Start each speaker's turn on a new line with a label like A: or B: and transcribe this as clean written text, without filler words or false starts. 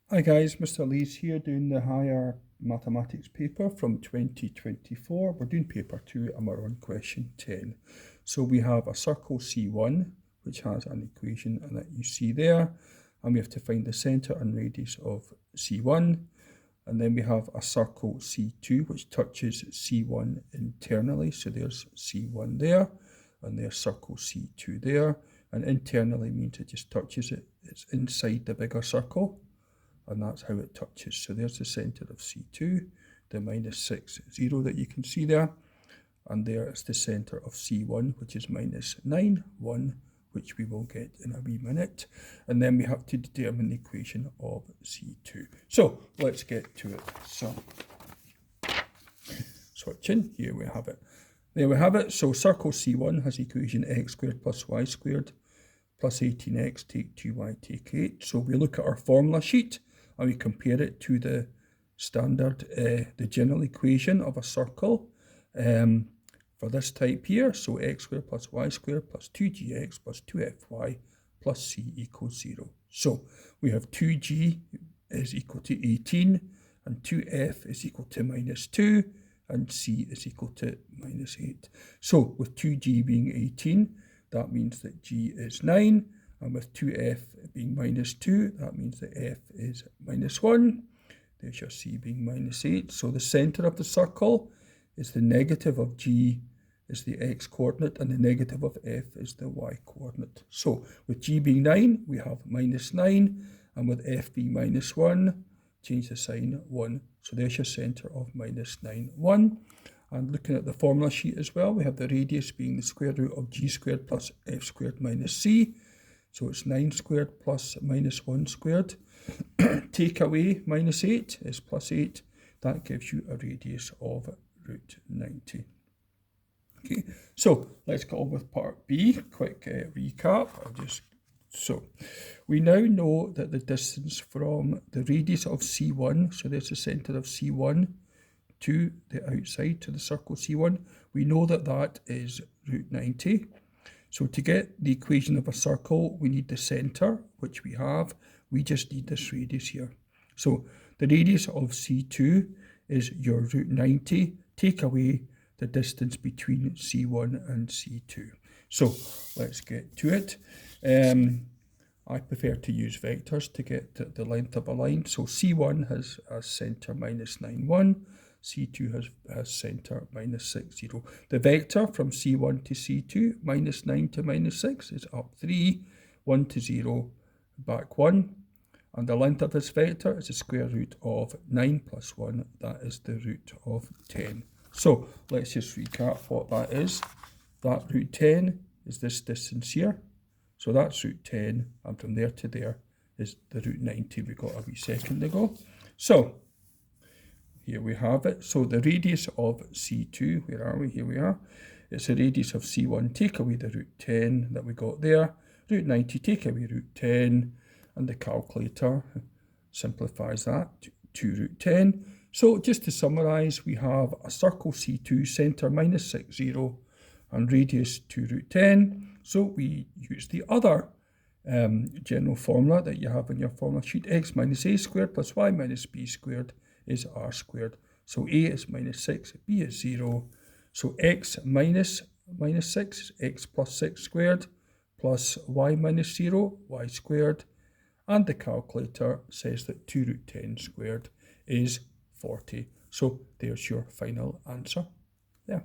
A: Hi guys, Mr. Lee's here doing the higher mathematics paper from 2024. We're doing paper 2 and we're on question 10. So we have a circle C1 which has an equation that you see there, and we have to find the centre and radius of C1. And then we have a circle C2 which touches C1 internally, so there's C1 there, and there's circle C2 there, and internally means it just touches it, it's inside the bigger circle. And that's how it touches. So there's the centre of C2, the -6, 0 that you can see there. And there is the centre of C1, which is -9, 1, which we will get in a wee minute. And then we have to determine the equation of C2. So let's get to it. So switching, here we have it. There we have it. So circle C1 has equation x squared plus y squared plus 18x take 2y take 8. So we look at our formula sheet and we compare it to the standard, the general equation of a circle for this type here. So x squared plus y squared plus 2gx plus 2fy plus c equals 0. So we have 2g is equal to 18 and 2f is equal to -2 and c is equal to -8. So with 2g being 18, that means that g is 9. And with 2f being -2, that means that f is -1. There's your c being -8. So the centre of the circle is the negative of g is the x coordinate, and the negative of f is the y coordinate. So with g being 9, we have -9, and with f being -1, change the sign 1. So there's your centre of -9, 1. And looking at the formula sheet as well, we have the radius being the square root of g squared plus f squared minus c. So it's 9 squared plus -1 squared. Take away -8 is +8. That gives you a radius of root 90. Okay, so let's get on with part B. Quick recap. So we now know that the distance from the radius of C1, so there's the centre of C1, to the outside, to the circle C1, we know that that is root 90. So to get the equation of a circle, we need the centre, which we have. We just need this radius here. So the radius of C2 is your root 90. Take away the distance between C1 and C2. So let's get to it. I prefer to use vectors to get the length of a line. So C1 has a centre -9, 1. C2 has centre -6, 0. The vector from C1 to C2, -9 to -6, is up 3, 1 to 0, back 1. And the length of this vector is the square root of 9 plus 1. That is the root of 10. So let's just recap what that is. That root 10 is this distance here. So that's root 10, and from there to there is the root 90 we got a wee second ago. So here we have it. So the radius of C2, where are we? Here we are. It's the radius of C1. Take away the root 10 that we got there. Root 90, take away root 10. And the calculator simplifies that to root 10. So just to summarise, we have a circle C2, centre -6, 0, and radius to root 10. So we use the other general formula that you have in your formula sheet. X minus a squared plus y minus b squared is r squared. So a is -6, b is 0. So x minus 6 is x plus 6 squared plus y minus 0, y squared. And the calculator says that 2 root 10 squared is 40. So there's your final answer there.